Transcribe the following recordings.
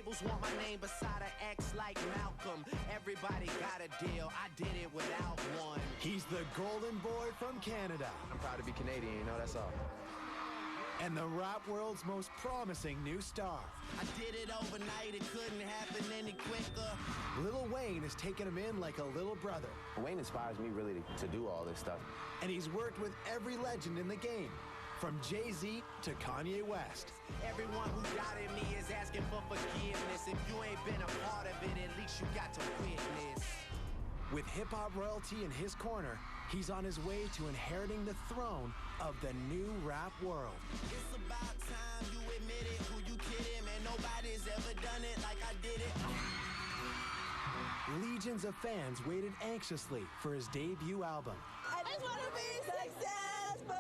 labels want my name beside an X like Malcolm. Everybody got a deal, I did it without one. He's the golden boy from Canada. I'm proud to be Canadian, you know, that's all. And the rap world's most promising new star. I did it overnight, it couldn't happen any quicker. Lil Wayne has taken him in like a little brother. Wayne inspires me really to do all this stuff. And he's worked with every legend in the game, from Jay-Z to Kanye West. Everyone who doubted me is asking for forgiveness. If you ain't been a part of it, at least you got to witness. With hip-hop royalty in his corner, he's on his way to inheriting the throne of the new rap world. It's about time you admit it. Who you kidding, man? Nobody's ever done it like I did it. Legions of fans waited anxiously for his debut album. I just want to be successful!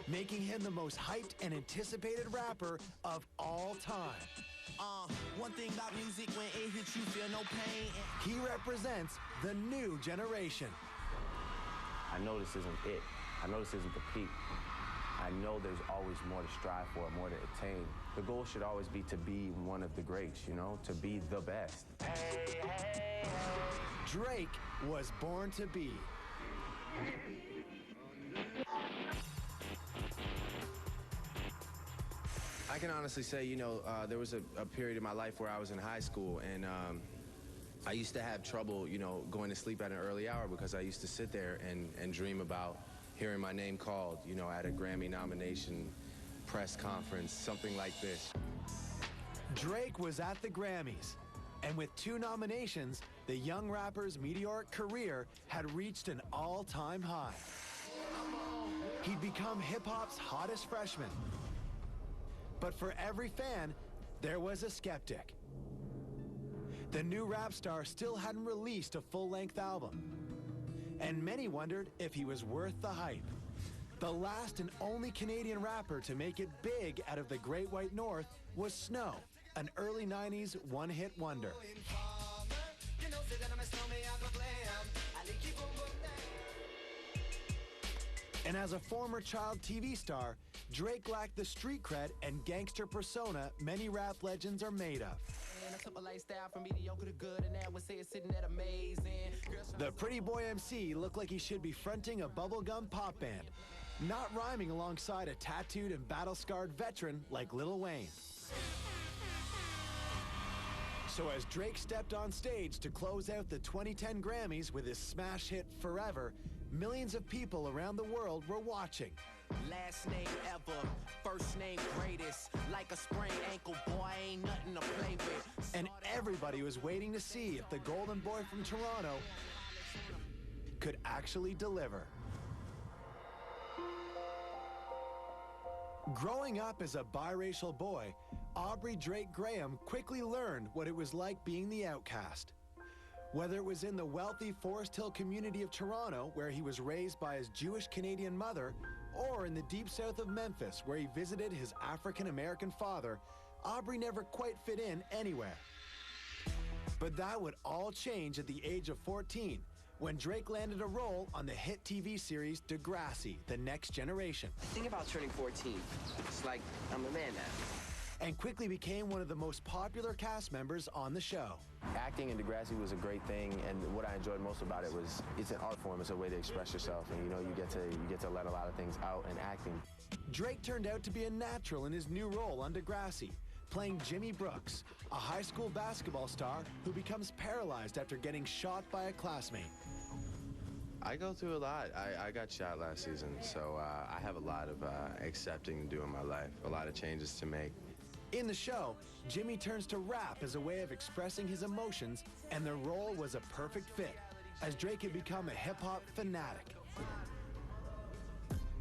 Making him the most hyped and anticipated rapper of all time. One thing about music, when it hits you, feel no pain. He represents the new generation. I know this isn't it. I know this isn't the peak. I know there's always more to strive for, more to attain. The goal should always be to be one of the greats, you know, to be the best. Hey, hey, hey. Drake was born to be. I can honestly say, you know, there was a period in my life where I was in high school, and I used to have trouble, you know, going to sleep at an early hour because I used to sit there and dream about hearing my name called, you know, at a Grammy nomination press conference, something like this. Drake was at the Grammys, and with 2 nominations, the young rapper's meteoric career had reached an all-time high. He'd become hip-hop's hottest freshman. But for every fan, there was a skeptic. The new rap star still hadn't released a full-length album, and many wondered if he was worth the hype. The last and only Canadian rapper to make it big out of the Great White North was Snow, an early 90s one-hit wonder. And as a former child TV star, Drake lacked the street cred and gangster persona many rap legends are made of. The pretty boy MC looked like he should be fronting a bubblegum pop band, not rhyming alongside a tattooed and battle-scarred veteran like Lil Wayne. So as Drake stepped on stage to close out the 2010 Grammys with his smash hit Forever, millions of people around the world were watching. Last name ever, first name greatest. Like a sprained ankle, boy, ain't nothing to play with. And everybody was waiting to see if the golden boy from Toronto could actually deliver. Growing up as a biracial boy, Aubrey Drake Graham quickly learned what it was like being the outcast. Whether it was in the wealthy Forest Hill community of Toronto, where he was raised by his Jewish-Canadian mother, or in the deep south of Memphis, where he visited his African-American father, Aubrey never quite fit in anywhere. But that would all change at the age of 14, when Drake landed a role on the hit TV series Degrassi, The Next Generation. Think about turning 14. It's like I'm a man now. And quickly became one of the most popular cast members on the show. Acting in Degrassi was a great thing, and what I enjoyed most about it was it's an art form, it's a way to express yourself, and you know, you get to let a lot of things out in acting. Drake turned out to be a natural in his new role on Degrassi, playing Jimmy Brooks, a high school basketball star who becomes paralyzed after getting shot by a classmate. I go through a lot. I got shot last season, so I have a lot of accepting to do in my life, a lot of changes to make. In the show, Jimmy turns to rap as a way of expressing his emotions, and the role was a perfect fit, as Drake had become a hip-hop fanatic.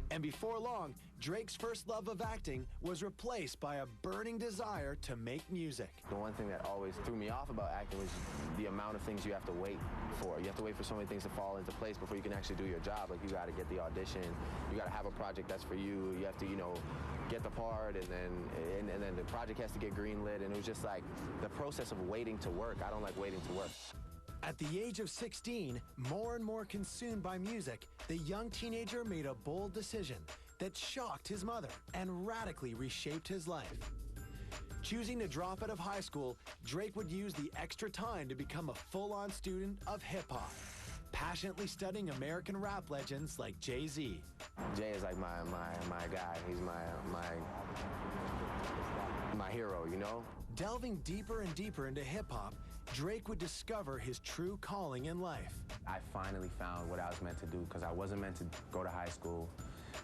And before long, Drake's first love of acting was replaced by a burning desire to make music. The one thing that always threw me off about acting was the amount of things you have to wait for. You have to wait for so many things to fall into place before you can actually do your job. Like, you got to get the audition, you got to have a project that's for you, you have to, you know, get the part, and then the project has to get greenlit, and it was just like the process of waiting to work. I don't like waiting to work. At the age of 16, more and more consumed by music, the young teenager made a bold decision that shocked his mother and radically reshaped his life. Choosing to drop out of high school, Drake would use the extra time to become a full-on student of hip-hop, passionately studying American rap legends like Jay-Z. Jay is like my guy. He's my hero, you know? Delving deeper and deeper into hip-hop, Drake would discover his true calling in life. I finally found what I was meant to do, because I wasn't meant to go to high school.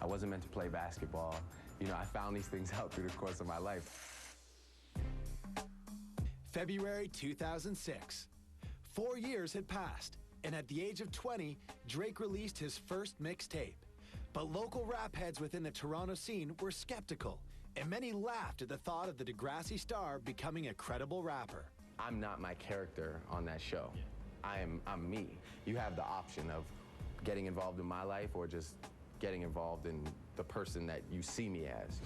I wasn't meant to play basketball. You know, I found these things out through the course of my life. February 2006. 4 years had passed, and at the age of 20, Drake released his first mixtape. But local rap heads within the Toronto scene were skeptical, and many laughed at the thought of the Degrassi star becoming a credible rapper. I'm not my character on that show. I'm me. You have the option of getting involved in my life or just getting involved in the person that you see me as.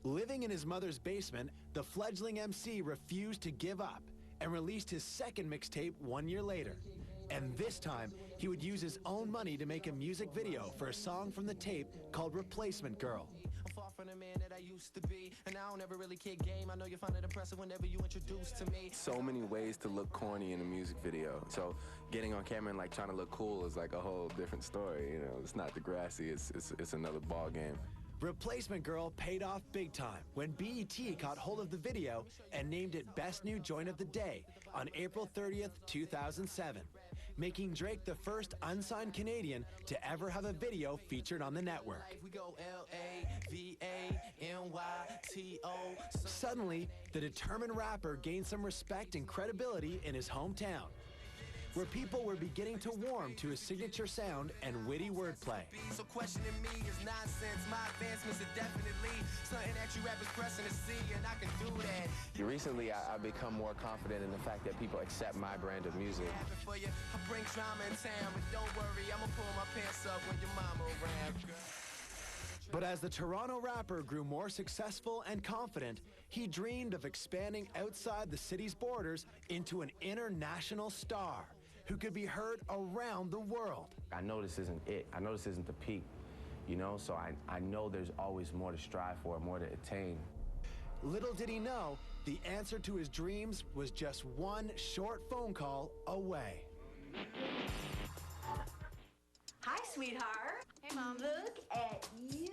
Living in his mother's basement, the fledgling MC refused to give up and released his second mixtape 1 year later. And this time, he would use his own money to make a music video for a song from the tape called Replacement Girl. I'm far from the man that I used to be, and I don't ever really kick game. I know you find it impressive whenever you introduce to me. So many ways to look corny in a music video. So getting on camera and like trying to look cool is like a whole different story. You know, it's not Degrassi. It's another ball game. Replacement Girl paid off big time when BET caught hold of the video and named it Best New Joint of the Day on April 30th, 2007, making Drake the first unsigned Canadian to ever have a video featured on the network. We go L-A-V-A-N-Y-T-O. Suddenly, the determined rapper gained some respect and credibility in his hometown, where people were beginning to warm to his signature sound and witty wordplay. So questioning me is nonsense. My advancements are definitely something that you rappers pressing to see, and I can do that. Recently, I've become more confident in the fact that people accept my brand of music. For you, I bring drama in town, but don't worry, I'ma pull my pants up when your mama around. But as the Toronto rapper grew more successful and confident, he dreamed of expanding outside the city's borders into an international star who could be heard around the world. I know this isn't it. I know this isn't the peak, you know? So I know there's always more to strive for, more to attain. Little did he know, the answer to his dreams was just one short phone call away. Hi, sweetheart. Hey, Mom. Look at you.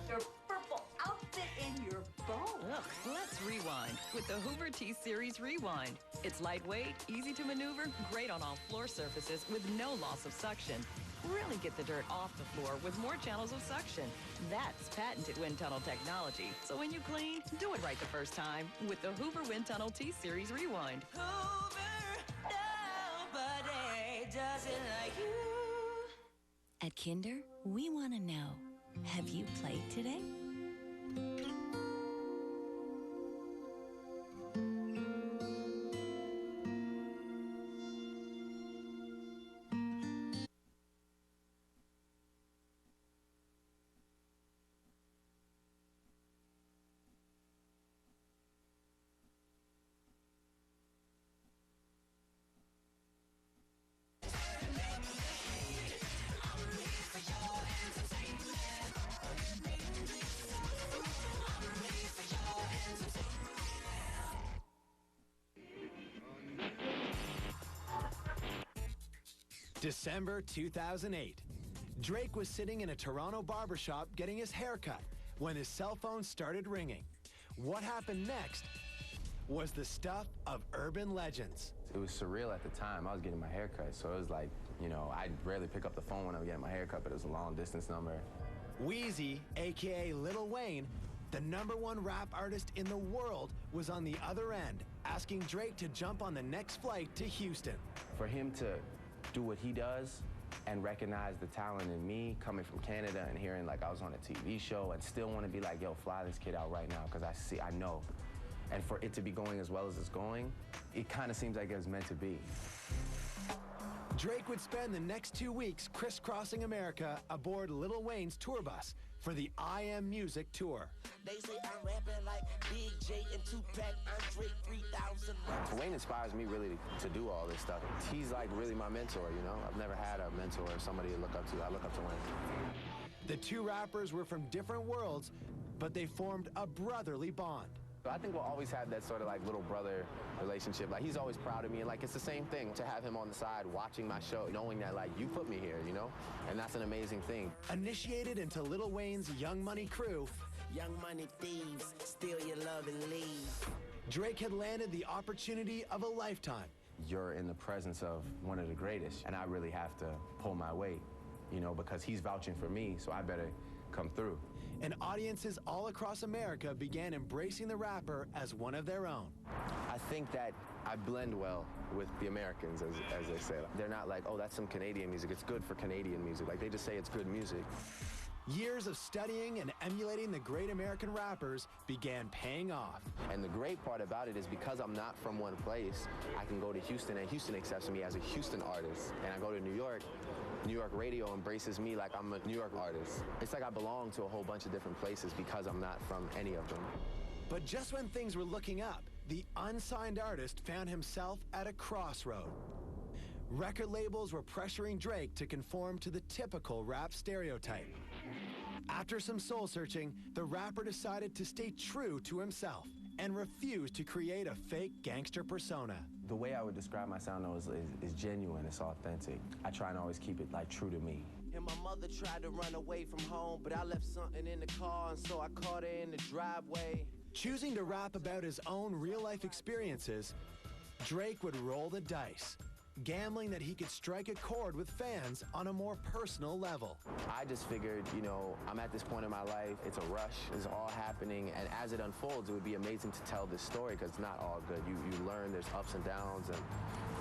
Your purple outfit and your bow. Look, let's rewind with the Hoover T-Series Rewind. It's lightweight, easy to maneuver, great on all floor surfaces with no loss of suction. Really get the dirt off the floor with more channels of suction. That's patented wind tunnel technology. So when you clean, do it right the first time with the Hoover Wind Tunnel T-Series Rewind. Hoover, nobody does it like you. At Kinder, we want to know, have you played today? December 2008. Drake was sitting in a Toronto barbershop getting his hair cut when his cell phone started ringing. What happened next was the stuff of urban legends. It was surreal at the time. I was getting my hair cut, so it was like, you know, I'd rarely pick up the phone when I'm getting my hair cut, but it was a long distance number. Wheezy, aka Lil Wayne, the #1 rap artist in the world, was on the other end, asking Drake to jump on the next flight to Houston. For him to do what he does and recognize the talent in me coming from Canada and hearing like I was on a TV show and still want to be like, yo, fly this kid out right now because I know. And for it to be going as well as it's going, it kind of seems like it was meant to be. Drake would spend the next 2 weeks crisscrossing America aboard Lil Wayne's tour bus for the I Am Music tour. They say I'm rapping like Big J and Tupac, Andre 3000. Wayne inspires me really to do all this stuff. He's like really my mentor, you know? I've never had a mentor, somebody to look up to. I look up to Wayne. The two rappers were from different worlds, but they formed a brotherly bond. I think we'll always have that sort of like little brother relationship. Like he's always proud of me, and like it's the same thing to have him on the side watching my show, knowing that like you put me here, you know? And that's an amazing thing. Initiated into Lil Wayne's Young Money crew, Young money thieves, steal your love and leave. Drake had landed the opportunity of a lifetime. You're in the presence of one of the greatest, and I really have to pull my weight, you know, because he's vouching for me, so I better come through. And audiences all across America began embracing the rapper as one of their own. I think that I blend well with the Americans, as they say. They're not like, oh, that's some Canadian music. It's good for Canadian music. Like, they just say it's good music. Years of studying and emulating the great American rappers began paying off. And the great part about it is because I'm not from one place, I can go to Houston, and Houston accepts me as a Houston artist. And I go to New York radio embraces me like I'm a New York artist. It's like I belong to a whole bunch of different places because I'm not from any of them. But just when things were looking up, the unsigned artist found himself at a crossroad. Record labels were pressuring Drake to conform to the typical rap stereotype. After some soul searching, the rapper decided to stay true to himself and refused to create a fake gangster persona. The way I would describe my sound, though, is genuine, it's authentic. I try and always keep it, like, true to me. And my mother tried to run away from home, but I left something in the car, and so I caught her in the driveway. Choosing to rap about his own real-life experiences, Drake would roll the dice, gambling that he could strike a chord with fans on a more personal level. I just figured, you know, I'm at this point in my life, it's a rush, it's all happening, and as it unfolds, it would be amazing to tell this story, because it's not all good. You learn there's ups and downs, and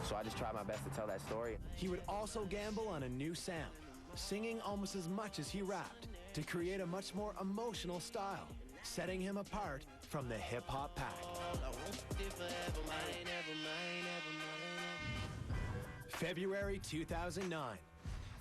so I just try my best to tell that story. He would also gamble on a new sound, singing almost as much as he rapped, to create a much more emotional style, setting him apart from the hip-hop pack. February 2009.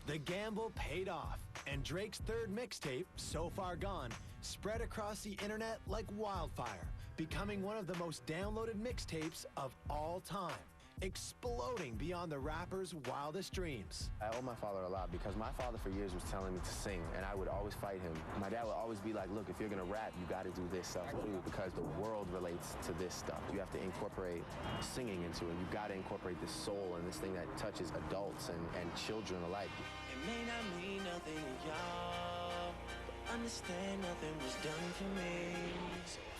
The gamble paid off, and Drake's third mixtape, So Far Gone, spread across the internet like wildfire, becoming one of the most downloaded mixtapes of all time, exploding beyond the rapper's wildest dreams. I owe my father a lot because my father for years was telling me to sing, and I would always fight him. My dad would always be like, look, if you're gonna rap, you gotta do this stuff too, because the world relates to this stuff. You have to incorporate singing into it. You gotta incorporate this soul and this thing that touches adults and children alike. It may not mean nothing to y'all, but understand nothing was done for me.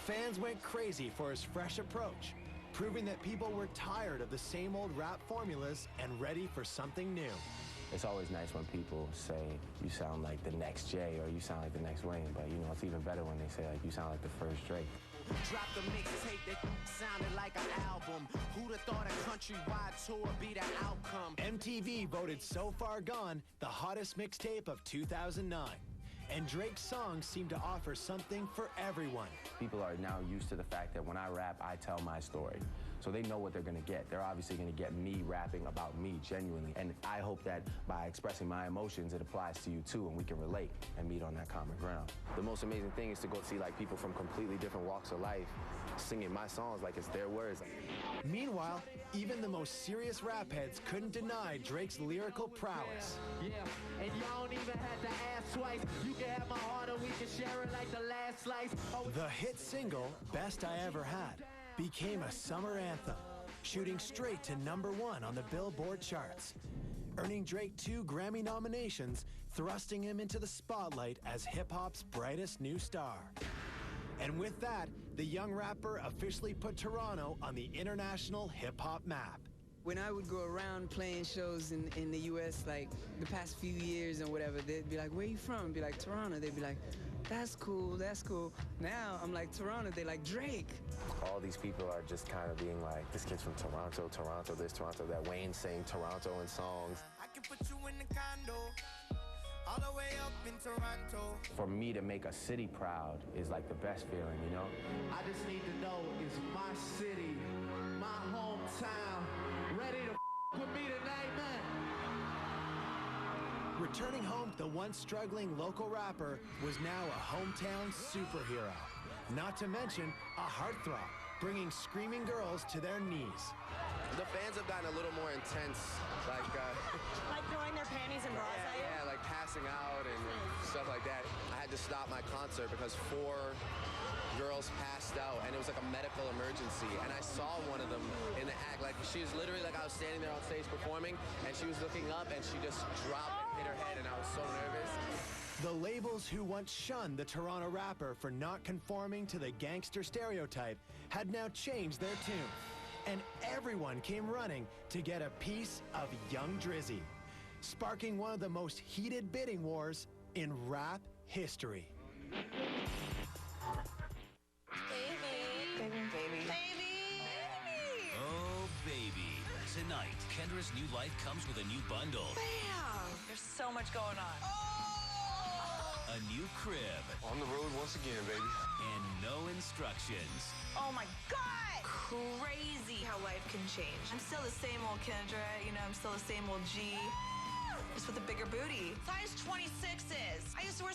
Fans went crazy for his fresh approach, proving that people were tired of the same old rap formulas and ready for something new. It's always nice when people say you sound like the next Jay or you sound like the next Wayne, but you know, it's even better when they say like you sound like the first Drake. Drop the mixtape that sounded like an album. Who'd have thought a countrywide tour be the outcome? MTV voted So Far Gone the hottest mixtape of 2009. And Drake's songs seem to offer something for everyone. People are now used to the fact that when I rap, I tell my story. So they know what they're gonna get. They're obviously gonna get me rapping about me genuinely. And I hope that by expressing my emotions, it applies to you too, and we can relate and meet on that common ground. The most amazing thing is to go see like people from completely different walks of life singing my songs like it's their words. Meanwhile, even the most serious rap heads couldn't deny Drake's lyrical prowess. Yeah, and y'all don't even have to ask twice. You can have my heart or we can share it like the last slice. The hit single, Best I Ever Had, became a summer anthem, shooting straight to #1 on the Billboard charts, earning Drake 2 Grammy nominations, thrusting him into the spotlight as hip-hop's brightest new star. And with that, the young rapper officially put Toronto on the international hip-hop map. When I would go around playing shows in the U.S., like the past few years and whatever, they'd be like, where you from? I'd be like, Toronto. They'd be like, that's cool, that's cool. Now I'm like, Toronto. They're like, Drake. All these people are just kind of being like, this kid's from Toronto, Toronto this, Toronto that. Wayne saying Toronto in songs. I can put you in the condo, all the way up in Toronto. For me to make a city proud is like the best feeling, you know? I just need to know it's my city, my hometown. Ready to with me tonight, man. Returning home, the once struggling local rapper was now a hometown superhero. Not to mention a heartthrob, bringing screaming girls to their knees. The fans have gotten a little more intense, like throwing their panties and bras at you? yeah, like passing out and stuff like that. I had to stop my concert because 4 girls passed out, and it was like a medical emergency. And I saw one of them in the act, like she was literally like I was standing there on stage performing, and she was looking up, and she just dropped and hit her head, and I was so nervous. The labels who once shunned the Toronto rapper for not conforming to the gangster stereotype had now changed their tune. And everyone came running to get a piece of Young Drizzy, sparking one of the most heated bidding wars in rap history. Oh, baby. Tonight, Kendra's new life comes with a new bundle. Bam! There's so much going on. A new crib. On the road once again, baby. And no instructions. Oh my God! Crazy how life can change. I'm still the same old Kendra, I'm still the same old G. Just with a bigger booty. Size 26s. I used to wear...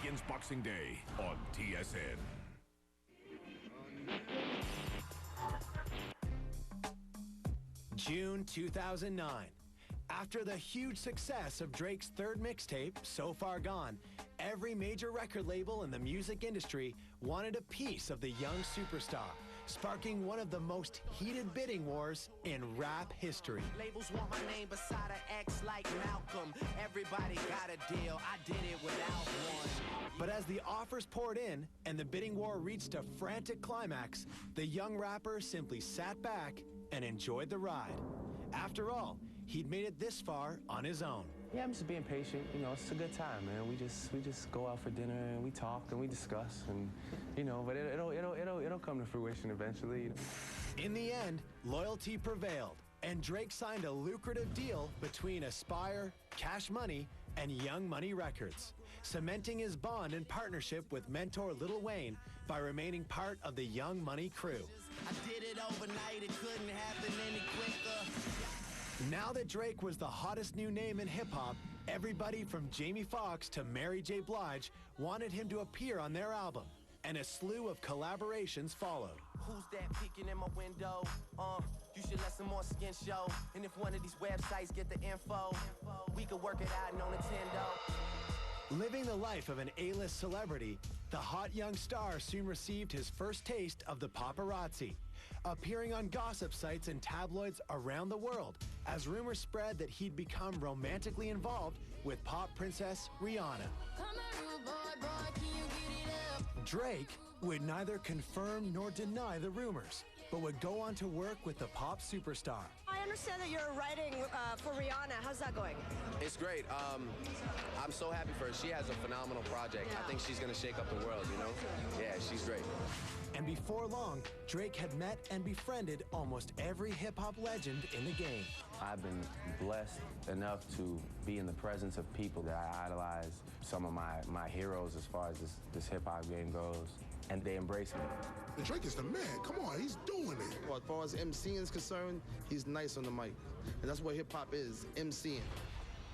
Begins Boxing Day on TSN. June 2009. After the huge success of Drake's third mixtape, So Far Gone, every major record label in the music industry wanted a piece of the young superstar, sparking one of the most heated bidding wars in rap history. Labels want my name beside an X like Malcolm. Everybody got a deal, I did it without one. But as the offers poured in and the bidding war reached a frantic climax, the young rapper simply sat back and enjoyed the ride. After all, he'd made it this far on his own. Yeah, I'm just being patient. It's a good time, man. We just go out for dinner and we talk and we discuss, and but it'll come to fruition eventually. In the end, loyalty prevailed, and Drake signed a lucrative deal between Aspire, Cash Money, and Young Money Records, cementing his bond and partnership with mentor Lil Wayne by remaining part of the Young Money crew. I did it overnight, it couldn't happen any quicker. Now that Drake was the hottest new name in hip-hop, everybody from Jamie Foxx to Mary J. Blige wanted him to appear on their album, and a slew of collaborations followed. Who's that peeking in my window? You should let some more skin show. And if one of these websites get the info, we could work it out, no Nintendo. Living the life of an A-list celebrity, the hot young star soon received his first taste of the paparazzi, appearing on gossip sites and tabloids around the world as rumors spread that he'd become romantically involved with pop princess Rihanna. Drake would neither confirm nor deny the rumors, but would go on to work with the pop superstar. I understand that you're writing for Rihanna. How's that going? It's great. I'm so happy for her. She has a phenomenal project. Yeah. I think she's going to shake up the world, Yeah, she's great. And before long, Drake had met and befriended almost every hip-hop legend in the game. I've been blessed enough to be in the presence of people that I idolize, some of my heroes as far as this hip-hop game goes, and they embrace me. Drake is the man. Come on, he's doing it. Well, as far as MCing is concerned, he's nice on the mic. And that's what hip-hop is, MCing.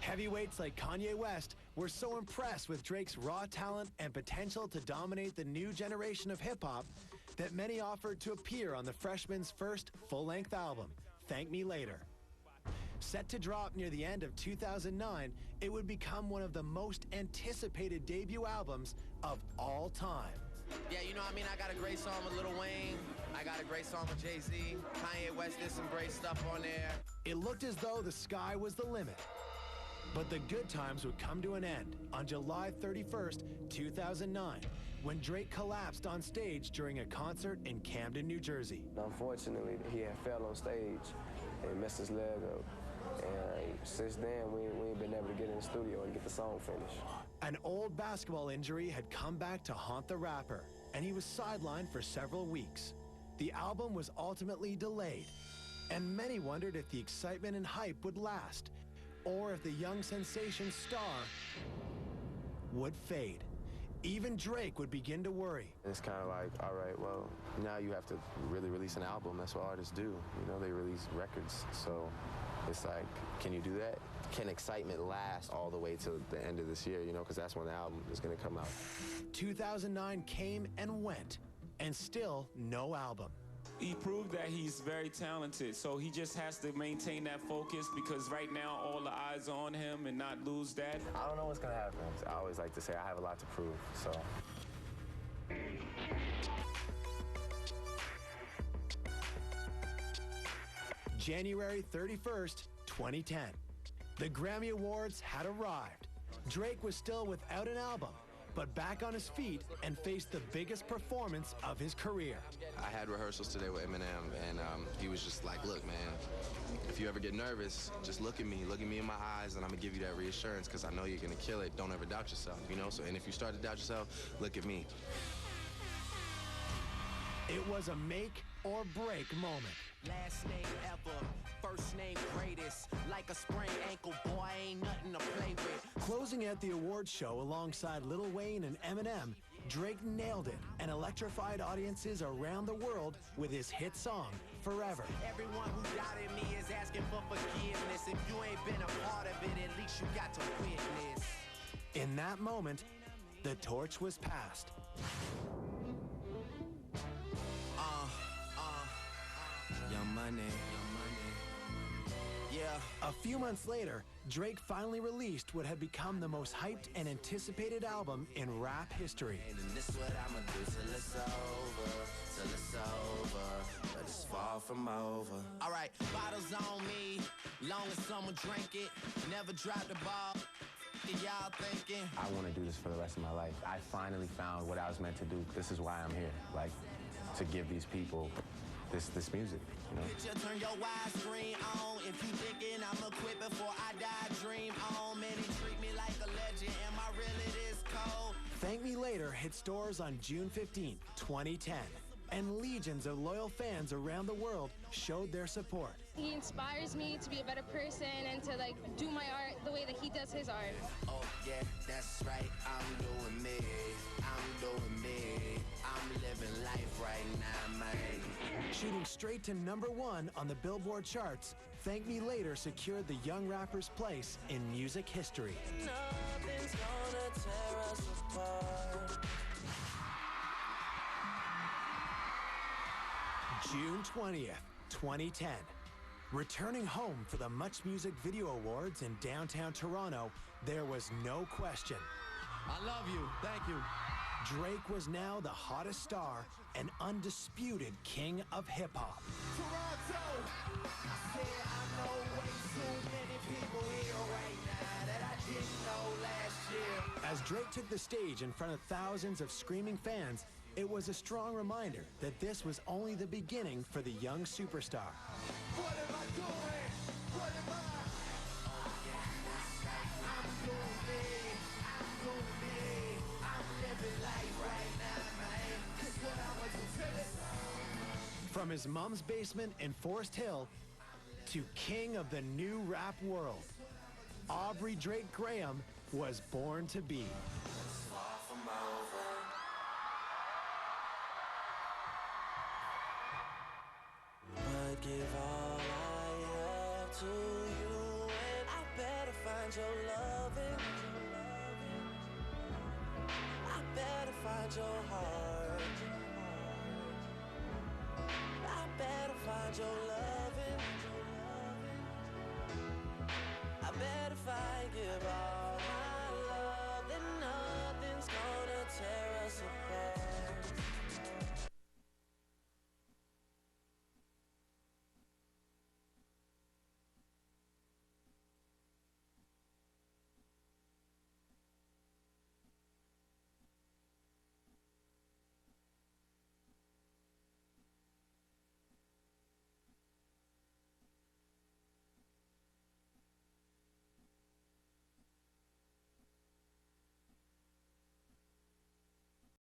Heavyweights like Kanye West were so impressed with Drake's raw talent and potential to dominate the new generation of hip-hop that many offered to appear on the freshman's first full-length album, Thank Me Later. Set to drop near the end of 2009, it would become one of the most anticipated debut albums of all time. Yeah, I got a great song with Lil Wayne. I got a great song with Jay-Z. Kanye West did some great stuff on there. It looked as though the sky was the limit. But the good times would come to an end on July 31st, 2009, when Drake collapsed on stage during a concert in Camden, New Jersey. Unfortunately, he had fell on stage and messed his leg up. And since then, we ain't been able to get in the studio and get the song finished. An old basketball injury had come back to haunt the rapper, and he was sidelined for several weeks. The album was ultimately delayed, and many wondered if the excitement and hype would last, or if the young sensation star would fade. Even Drake would begin to worry. It's kind of like, all right, well, now you have to really release an album. That's what artists do. You know, they release records. So it's like, can you do that? Can excitement last all the way to the end of this year, you know, because that's when the album is going to come out. 2009 came and went, and still no album. He proved that he's very talented, so he just has to maintain that focus because right now all the eyes are on him and not lose that. I don't know what's going to happen. I always like to say I have a lot to prove, so. January 31st, 2010. The Grammy Awards had arrived. Drake was still without an album, but back on his feet and faced the biggest performance of his career. I had rehearsals today with Eminem, and he was just like, look, man, if you ever get nervous, just look at me in my eyes, and I'm gonna give you that reassurance, because I know you're gonna kill it. Don't ever doubt yourself, you know? So, and if you start to doubt yourself, look at me. It was a make or break moment. Last name ever, first name greatest. Like a sprained ankle, boy, ain't nothing to play with. Closing out the awards show alongside Lil Wayne and Eminem, Drake nailed it and electrified audiences around the world with his hit song, Forever. Everyone who doubted me is asking for forgiveness. If you ain't been a part of it, at least you got to witness. In that moment, the torch was passed. Young Money. Yeah. A few months later, Drake finally released what had become the most hyped and anticipated album in rap history. And this what I'ma do till it's over, but it's far from over. All right, bottles on me, long as someone drink it, never drop the ball. Y'all thinking? I want to do this for the rest of my life. I finally found what I was meant to do. This is why I'm here, like, to give these people this music, you know? Bitch, turn your widescreen on. If you thinking I'ma quit before I die, dream on. Man, they treat me like a legend. Am I really this cold? Thank Me Later hit stores on June 15, 2010. And legions of loyal fans around the world showed their support. He inspires me to be a better person and to like do my art the way that he does his art. Oh yeah, that's right, I'm doing me, I'm living life right now, man. Shooting straight to #1 on the Billboard charts, Thank Me Later secured the young rapper's place in music history. Nothing's gonna tear us apart. June 20th, 2010. Returning home for the Much Music Video Awards in downtown Toronto, there was no question. I love you. Thank you. Drake was now the hottest star and undisputed king of hip-hop. Toronto! I said I know way too many people here right now that I didn't know last year. As Drake took the stage in front of thousands of screaming fans, it was a strong reminder that this was only the beginning for the young superstar. What am I doing? What am I? Oh yeah, that's right. I'm doing me. I'm living life right now, man. This what I'ma do till it's. From his mom's basement in Forest Hill to king of the new rap world, Aubrey Drake Graham was born to be. It's far from over. But give all I have to you, and I better find your loving. I better find your heart. I better find your loving. I better find give all.